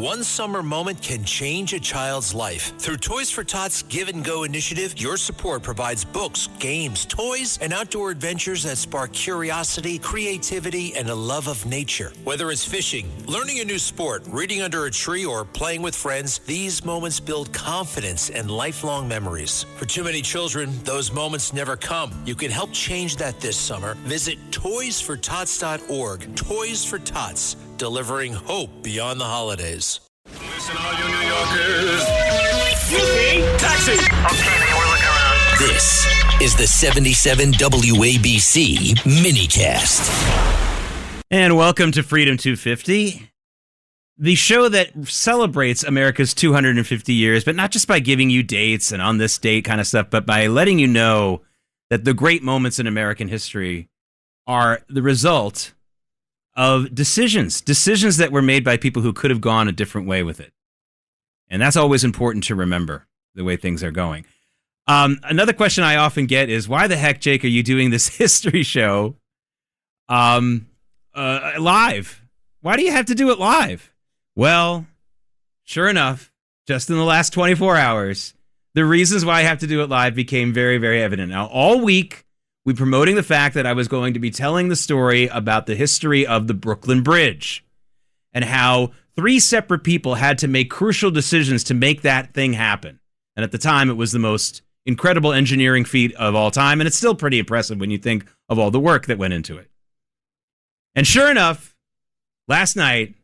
One summer moment can change a child's life. Through Toys for Tots Give and Go initiative, your support provides books, games, toys, and outdoor adventures that spark curiosity, creativity, and a love of nature. Whether it's fishing, learning a new sport, reading under a tree, or playing with friends, these moments build confidence and lifelong memories. For too many children, those moments never come. You can help change that this summer. Visit toysfortots.org. Toys for Tots, delivering hope beyond the holidays. Listen, all you New Yorkers. Excuse me, taxi. Okay, man, we're looking around. This is the 77 WABC minicast. And welcome to Freedom 250, the show that celebrates America's 250 years, but not just by giving you dates and on this date kind of stuff, but by letting you know that the great moments in American history are the result of decisions that were made by people who could have gone a different way with it. And that's always important to remember, the way things are going. Another question I often get is, why the heck, Jake, are you doing this history show live? Why do you have to do it live? Well, sure enough, just in the last 24 hours, the reasons why I have to do it live became very, very evident. Now, all week, we're promoting the fact that I was going to be telling the story about the history of the Brooklyn Bridge and how 3 separate people had to make crucial decisions to make that thing happen. And at the time, it was the most incredible engineering feat of all time, and it's still pretty impressive when you think of all the work that went into it. And sure enough, last night,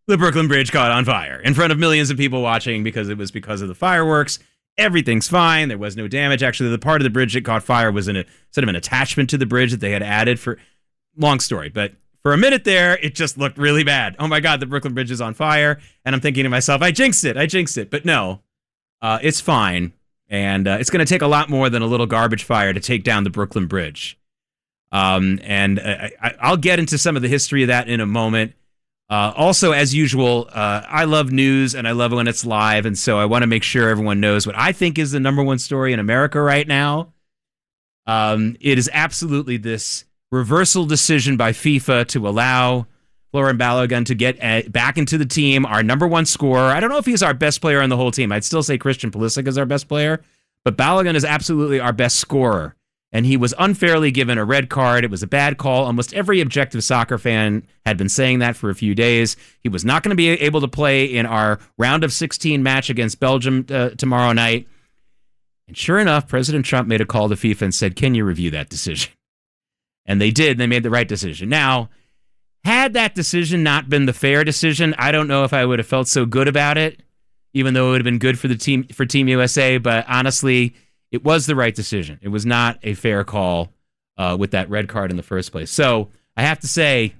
the Brooklyn Bridge caught on fire in front of millions of people watching because it was because of the fireworks. Everything's fine. There was no damage. Actually, the part of the bridge that caught fire was in a sort of an attachment to the bridge that they had added for. Long story, but for a minute there, it just looked really bad. Oh my God, the Brooklyn Bridge is on fire. And I'm thinking to myself, I jinxed it. But no, it's fine. And it's going to take a lot more than a little garbage fire to take down the Brooklyn Bridge. I'll get into some of the history of that in a moment. Also, as usual, I love news and I love when it's live. And so I want to make sure everyone knows what I think is the number one story in America right now. It is absolutely this reversal decision by FIFA to allow Florian Balogun to get back into the team, our number one scorer. I don't know if he's our best player on the whole team. I'd still say Christian Pulisic is our best player, but Balogun is absolutely our best scorer. And he was unfairly given a red card. It was a bad call. Almost every objective soccer fan had been saying that for a few days. He was not going to be able to play in our round of 16 match against Belgium tomorrow night. And sure enough, President Trump made a call to FIFA and said, can you review that decision? And they did. They made the right decision. Now, had that decision not been the fair decision, I don't know if I would have felt so good about it, even though it would have been good for the team, for Team USA. But honestly, it was the right decision. It was not a fair call with that red card in the first place. So I have to say,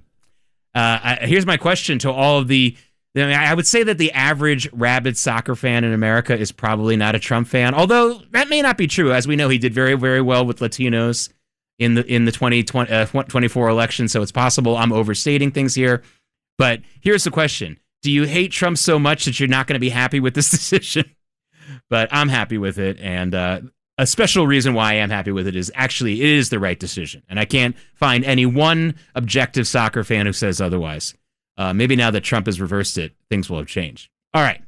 here's my question to all of I would say that the average rabid soccer fan in America is probably not a Trump fan, although that may not be true. As we know, he did very, very well with Latinos in the 2024 election, so it's possible I'm overstating things here. But here's the question. Do you hate Trump so much that you're not going to be happy with this decision? But I'm happy with it, and a special reason why I am happy with it is actually it is the right decision. And I can't find any one objective soccer fan who says otherwise. Maybe now that Trump has reversed it, things will have changed. All right.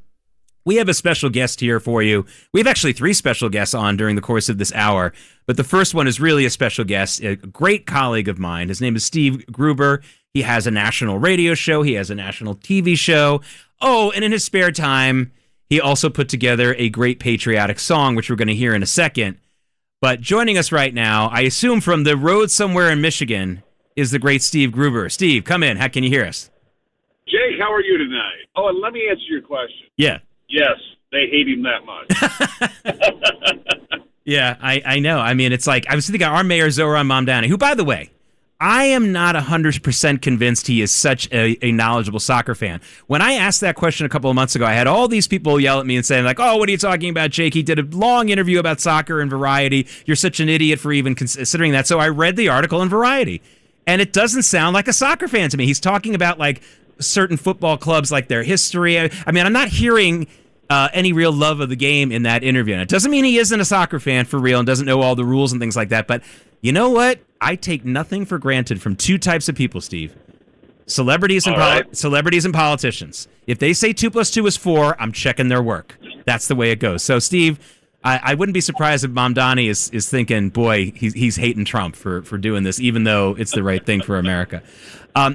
We have a special guest here for you. We have actually 3 special guests on during the course of this hour. But the first one is really a special guest, a great colleague of mine. His name is Steve Gruber. He has a national radio show. He has a national TV show. Oh, and in his spare time, he also put together a great patriotic song, which we're going to hear in a second. But joining us right now, I assume from the road somewhere in Michigan, is the great Steve Gruber. Steve, come in. How can you hear us? Jake, how are you tonight? Oh, and let me answer your question. Yeah. Yes, they hate him that much. Yeah, I know. I mean, it's like, I was thinking our mayor, Zoran Mamdani, who, by the way, I am not 100% convinced he is such a knowledgeable soccer fan. When I asked that question a couple of months ago, I had all these people yell at me and say, like, oh, what are you talking about, Jake? He did a long interview about soccer in Variety. You're such an idiot for even considering that. So I read the article in Variety, and it doesn't sound like a soccer fan to me. He's talking about, like, certain football clubs, like their history. I mean, I'm not hearing any real love of the game in that interview. And it doesn't mean he isn't a soccer fan for real and doesn't know all the rules and things like that. But you know what? I take nothing for granted from 2 types of people, Steve. Celebrities and All right. celebrities and politicians. If they say 2 + 2 is 4, I'm checking their work. That's the way it goes. So, Steve, I wouldn't be surprised if Mom Donnie is thinking, boy, he's hating Trump for doing this, even though it's the right thing for America.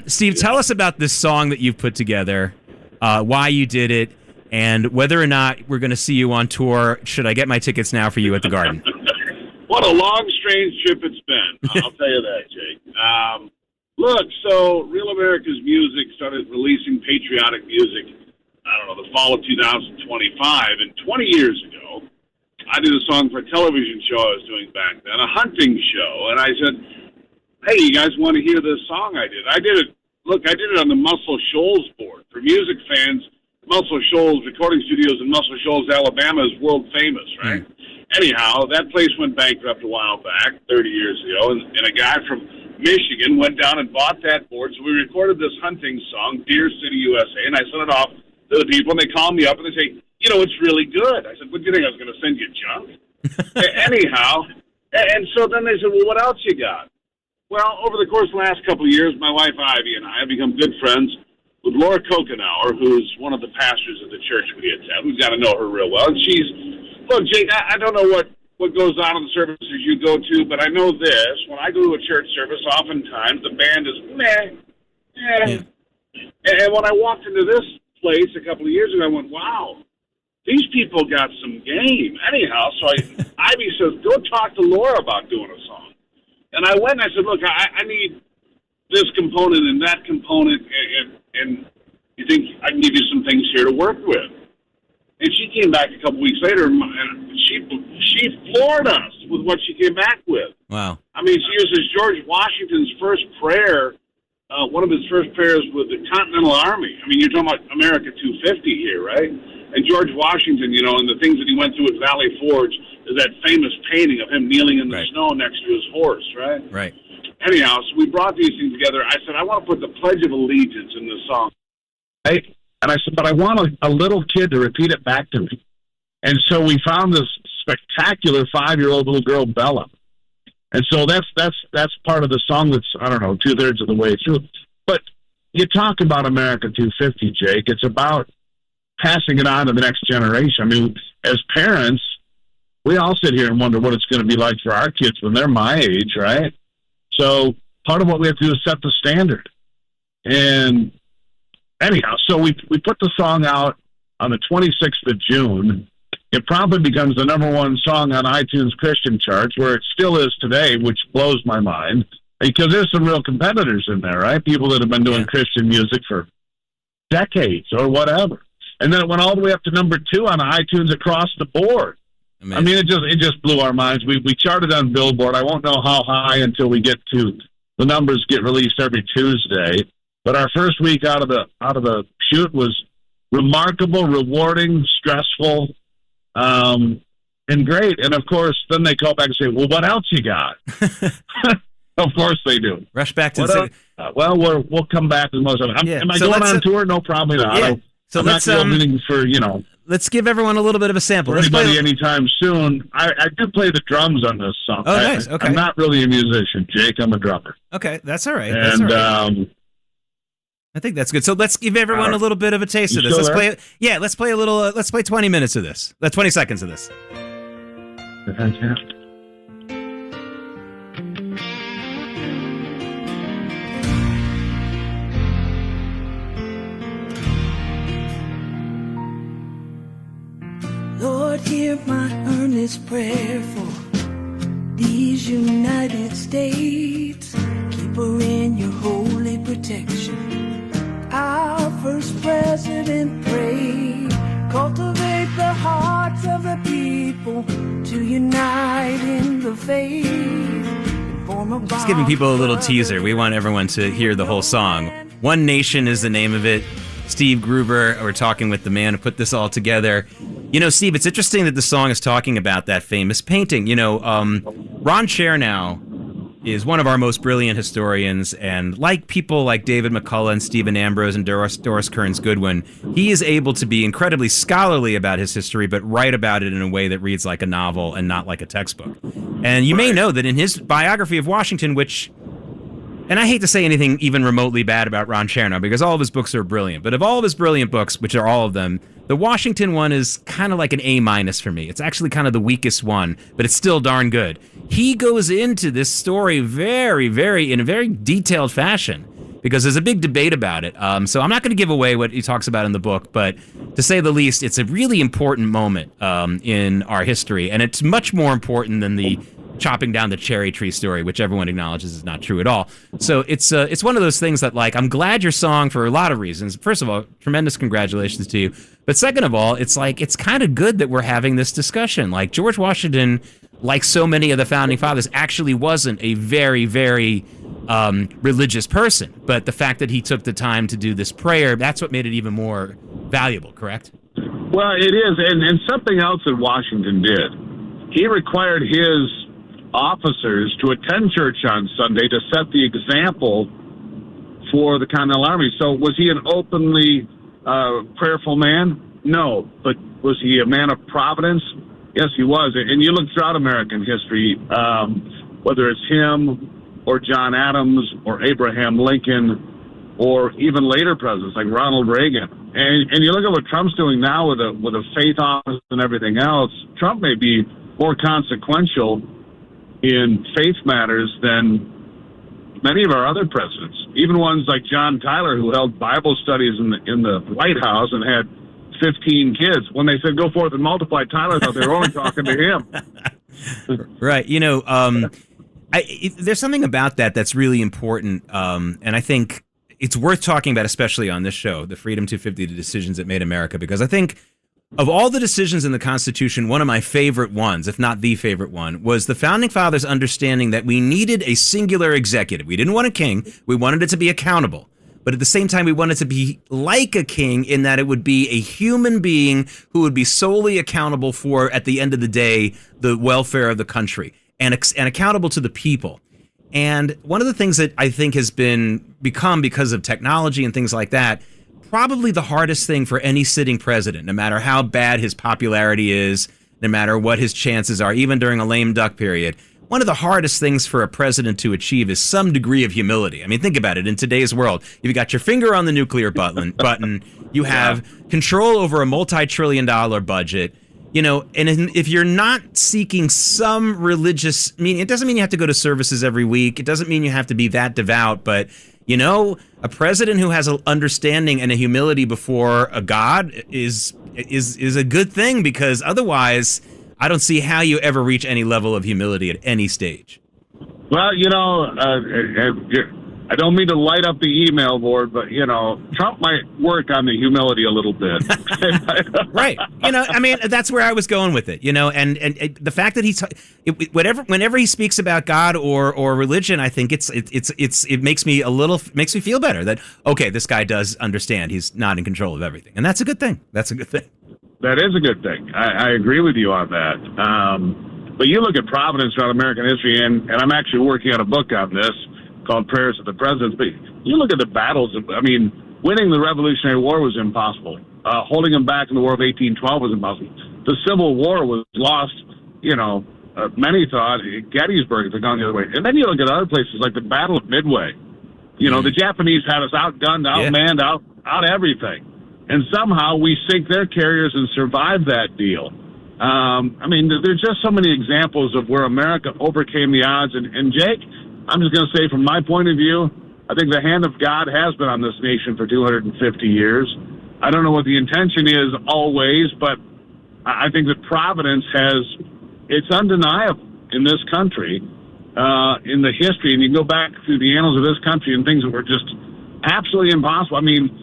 Steve, tell us about this song that you've put together, why you did it, and whether or not we're going to see you on tour. Should I get my tickets now for you at the Garden? What a long, strange trip it's been. I'll tell you that, Jake. Look, so Real America's Music started releasing patriotic music, I don't know, the fall of 2025. And 20 years ago, I did a song for a television show I was doing back then, a hunting show. And I said, hey, you guys want to hear this song I did? I did it on the Muscle Shoals board. For music fans, Muscle Shoals Recording Studios in Muscle Shoals, Alabama is world famous, right? Anyhow, that place went bankrupt a while back, 30 years ago, and a guy from Michigan went down and bought that board. So we recorded this hunting song, Deer City, USA, and I sent it off to the people, and they call me up and they say, it's really good. I said, what do you think, I was going to send you junk? Anyhow, and so then they said, well, what else you got? Well, over the course of the last couple of years, my wife Ivy and I have become good friends with Laura Kokenauer, who's one of the pastors of the church we attend. We've got to know her real well. And look, Jake, I don't know what goes on in the services you go to, but I know this. When I go to a church service, oftentimes the band is meh. And when I walked into this place a couple of years ago, I went, wow, these people got some game. Anyhow, so Ivy says, go talk to Laura about doing a song. And I went and I said, look, I need this component and that component, and you think I can give you some things here to work with? And she came back a couple weeks later, and she floored us with what she came back with. Wow. I mean, she uses George Washington's first prayer, one of his first prayers with the Continental Army. I mean, you're talking about America 250 here, right? And George Washington, and the things that he went through at Valley Forge is that famous painting of him kneeling in the snow next to his horse, right? Right. Anyhow, so we brought these things together. I said, I want to put the Pledge of Allegiance in this song. Right? And I said, but I want a little kid to repeat it back to me. And so we found this spectacular 5-year-old little girl, Bella. And so that's part of the song that's, I don't know, 2/3 of the way through. But you talk about America 250, Jake. It's about passing it on to the next generation. I mean, as parents, we all sit here and wonder what it's going to be like for our kids when they're my age, right? So part of what we have to do is set the standard. And anyhow, so we put the song out on the 26th of June. It probably becomes the #1 song on iTunes Christian charts, where it still is today, which blows my mind, because there's some real competitors in there, right? People that have been doing Christian music for decades or whatever. And then it went all the way up to #2 on iTunes across the board. Amazing. I mean, it just blew our minds. We charted on Billboard. I won't know how high until we get to the numbers get released every Tuesday. But our first week out of the shoot was remarkable, rewarding, stressful, and great. And of course, then they call back and say, "Well, what else you got?" Of course they do. Rush back to well, we'll come back as most of it. Am I going on tour? No, probably not. Yeah. So I'm not opening for Let's give everyone a little bit of a sample. Anybody anytime soon. I do play the drums on this song. Oh, nice. Okay. I'm not really a musician, Jake. I'm a drummer. Okay, that's all right. And I think that's good. So let's give everyone a little bit of a taste of this. Let's play. Yeah, let's play a little. Let's play 20 minutes of this. 20 seconds of this. Lord, hear my earnest prayer for these United States. Keep her in your holy protection. Our first president prayed, cultivate the hearts of the people to unite in the faith. Just giving people a little teaser. We want everyone to hear the whole song. One Nation is the name of it. Steve Gruber, we're talking with the man who put this all together. Steve, it's interesting that the song is talking about that famous painting. Ron Chernow is one of our most brilliant historians, and like people like David McCullough and Stephen Ambrose and Doris Kearns Goodwin, he is able to be incredibly scholarly about his history, but write about it in a way that reads like a novel and not like a textbook. And you may know that in his biography of Washington, which And I hate to say anything even remotely bad about Ron Chernow because all of his books are brilliant. But of all of his brilliant books, which are all of them, the Washington one is kind of like an A- for me. It's actually kind of the weakest one, but it's still darn good. He goes into this story in a very detailed fashion because there's a big debate about it. So I'm not going to give away what he talks about in the book, but to say the least, it's a really important moment in our history, and it's much more important than the chopping down the cherry tree story, which everyone acknowledges is not true at all. So it's one of those things that, like, I'm glad your song for a lot of reasons. First of all, tremendous congratulations to you. But second of all, it's like, it's kind of good that we're having this discussion. Like, George Washington, like so many of the founding fathers, actually wasn't a very, very religious person. But the fact that he took the time to do this prayer, that's what made it even more valuable, correct? Well, it is. And something else that Washington did, he required his officers to attend church on Sunday to set the example for the Continental Army. So was he an openly prayerful man? No. But was he a man of providence? Yes, he was. And you look throughout American history, whether it's him or John Adams or Abraham Lincoln or even later presidents like Ronald Reagan. And you look at what Trump's doing now with a faith office and everything else. Trump may be more consequential in faith matters than many of our other presidents, even ones like John Tyler, who held Bible studies in the White House and had 15 kids. When they said, go forth and multiply, Tyler thought they were only talking to him. Right. You know, there's something about that that's really important, and I think it's worth talking about, especially on this show, the Freedom 250, the decisions that made America, because I think of all the decisions in the Constitution, one of my favorite ones, if not the favorite one, was the Founding Fathers understanding that we needed a singular executive. We didn't want a king. We wanted it to be accountable. But at the same time, we wanted it to be like a king in that it would be a human being who would be solely accountable for, at the end of the day, the welfare of the country and accountable to the people. And one of the things that I think has become, because of technology and things like that, probably the hardest thing for any sitting president, no matter how bad his popularity is, no matter what his chances are, even during a lame duck period, one of the hardest things for a president to achieve is some degree of humility. I mean, think about it. In today's world, you've got your finger on the nuclear button, you have control over a multi-trillion-dollar budget, you know, and if you're not seeking some religious, I mean, it doesn't mean you have to go to services every week. It doesn't mean you have to be that devout, but you know, a president who has an understanding and a humility before a God is a good thing, because otherwise, I don't see how you ever reach any level of humility at any stage. Well, you know, I don't mean to light up the email board, but, you know, Trump might work on the humility a little bit. Right. You know, I mean, that's where I was going with it, you know, and the fact that whenever he speaks about God or religion, I think it makes me feel better that, okay, this guy does understand he's not in control of everything. And that's a good thing. That's a good thing. That is a good thing. I agree with you on that. But you look at providence throughout American history, and I'm actually working on a book on this called Prayers of the Presidents. But you look at the battles. I mean, winning the Revolutionary War was impossible. Holding them back in the War of 1812 was impossible. The Civil War was lost, you know, many thought Gettysburg if they'd gone the other way. And then you look at other places like the Battle of Midway. You know, the Japanese had us outgunned, outmanned, out everything. And somehow we sink their carriers and survive that deal. I mean, there's just so many examples of where America overcame the odds. And Jake, I'm just going to say, from my point of view, I think the hand of God has been on this nation for 250 years. I don't know what the intention is always, but I think that providence it's undeniable in this country, in the history. And you can go back through the annals of this country and things that were just absolutely impossible. I mean,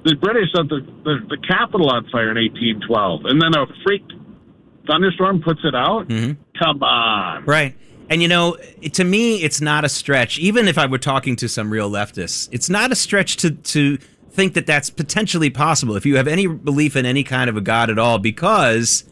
the British set the Capitol on fire in 1812, and then a freak thunderstorm puts it out. Mm-hmm. Come on. Right. And, you know, to me, it's not a stretch. Even if I were talking to some real leftists, it's not a stretch to think that that's potentially possible if you have any belief in any kind of a God at all, because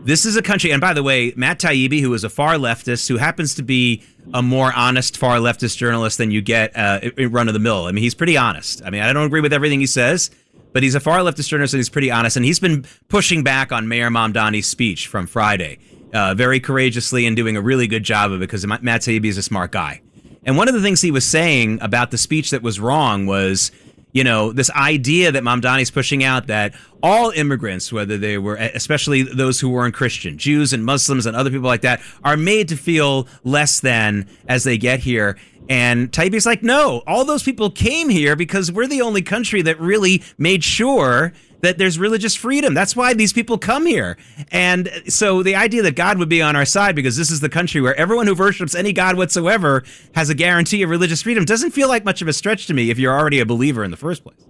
this is a country. And by the way, Matt Taibbi, who is a far leftist, who happens to be a more honest far leftist journalist than you get run of the mill. I mean, he's pretty honest. I mean, I don't agree with everything he says, but he's a far leftist journalist and he's pretty honest. And he's been pushing back on Mayor Mamdani's speech from Friday very courageously and doing a really good job of it, because Matt Taibbi is a smart guy. And one of the things he was saying about the speech that was wrong was, this idea that Mamdani's pushing out that all immigrants, whether they were, especially those who weren't Christian, Jews and Muslims and other people like that, are made to feel less than as they get here. And Taibbi's like, no, all those people came here because we're the only country that really made sure that there's religious freedom. That's why these people come here. And so the idea that God would be on our side because this is the country where everyone who worships any God whatsoever has a guarantee of religious freedom doesn't feel like much of a stretch to me if you're already a believer in the first place.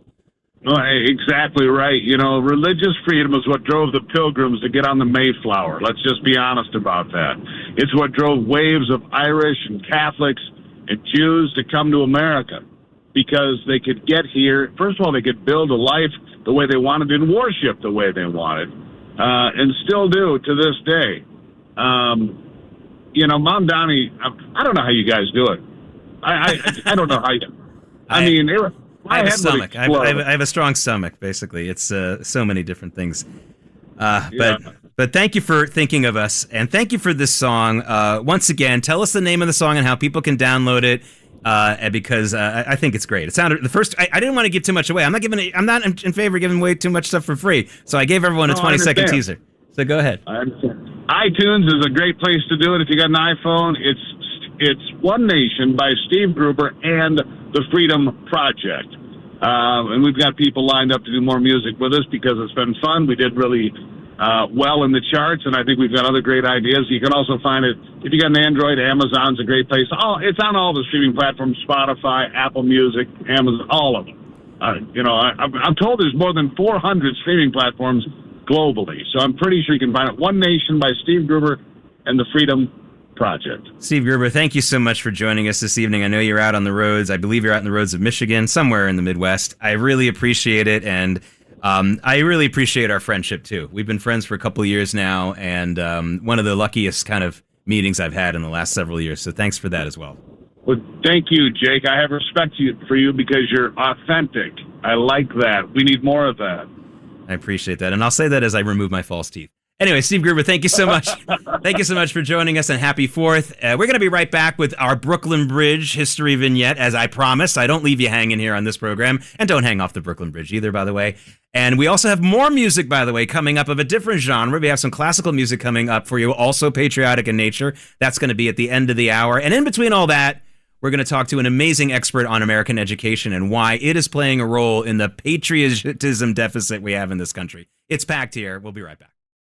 Well, exactly right. Religious freedom is what drove the Pilgrims to get on the Mayflower. Let's just be honest about that. It's what drove waves of Irish and Catholics and Jews to come to America because they could get here. First of all, they could build a life the way they wanted and worship the way they wanted, and still do to this day. Mamdani, I don't know how you guys do it. I don't know how you. I mean, I have a stomach. I have a strong stomach. Basically, it's so many different things. But thank you for thinking of us, and thank you for this song. Once again, tell us the name of the song and how people can download it. Because I think it's great. It sounded the first. I didn't want to give too much away. I'm not in favor of giving away too much stuff for free. So I gave everyone a 20-second teaser. So go ahead. I understand. iTunes is a great place to do it. If you got an iPhone, it's One Nation by Steve Gruber and the Freedom Project. And we've got people lined up to do more music with us because it's been fun. We did really well in the charts, and I think we've got other great ideas. You can also find it, if you got an Android, Amazon's a great place. It's on all the streaming platforms, Spotify, Apple Music, Amazon, all of them. I'm told there's more than 400 streaming platforms globally, so I'm pretty sure you can find it. One Nation by Steve Gruber and the Freedom Project. Steve Gruber, thank you so much for joining us this evening. I know you're out on the roads. I believe you're out on the roads of Michigan, somewhere in the Midwest. I really appreciate it, and I really appreciate our friendship, too. We've been friends for a couple of years now, and one of the luckiest kind of meetings I've had in the last several years, so thanks for that as well. Well, thank you, Jake. I have respect for you because you're authentic. I like that. We need more of that. I appreciate that, and I'll say that as I remove my false teeth. Anyway, Steve Gruber, thank you so much. Thank you so much for joining us, and happy 4th. We're going to be right back with our Brooklyn Bridge history vignette, as I promised. I don't leave you hanging here on this program, and don't hang off the Brooklyn Bridge either, by the way. And we also have more music, by the way, coming up of a different genre. We have some classical music coming up for you, also patriotic in nature. That's going to be at the end of the hour. And in between all that, we're going to talk to an amazing expert on American education and why it is playing a role in the patriotism deficit we have in this country. It's packed here. We'll be right back.